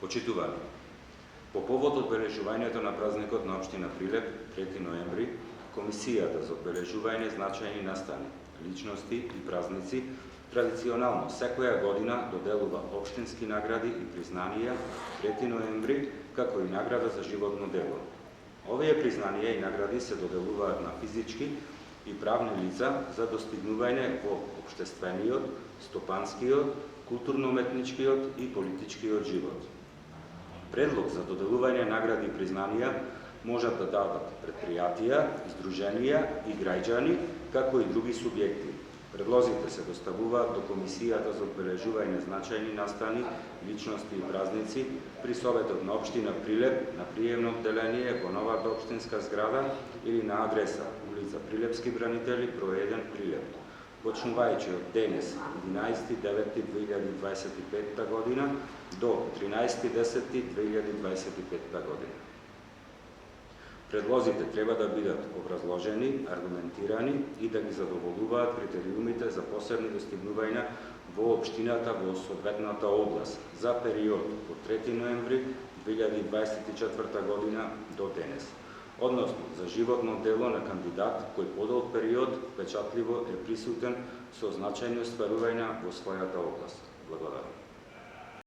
Почитувани, по повод одбележувањето на празникот на општина Прилеп 3 ноември, Комисијата за одбележување значајни настани, личности и празници традиционално секоја година доделува општински награди и признанија 3 ноември, како и награда за животно дело. Овие признанија и награди се доделуваат на физички и правни лица за достигнување во општествениот, стопанскиот, културно-уметничкиот и политичкиот живот. Предлог за доделување награди и признанија можат да дадат предпријатија, здруженија и граѓани, како и други субјекти. Предлозите се доставуваат до Комисијата за одбележување значајни настани, личности и празници при Советот на општина Прилеп на приемно одделение во новата општинска зграда или на адреса улица Прилепски бранители, број 1 Прилеп, почнувајќи од денес 11.9.2025 година до 13.10.2025 година. Предлозите треба да бидат образложени, аргументирани и да ги задоволуваат критериумите за посебни достигнувања во општината во соодветната област за период од 3 ноември 2024 година до денес, односно за животно дело на кандидат кој подолг период печатливо е присутен со значајни остварувања во својата област. Благодарам.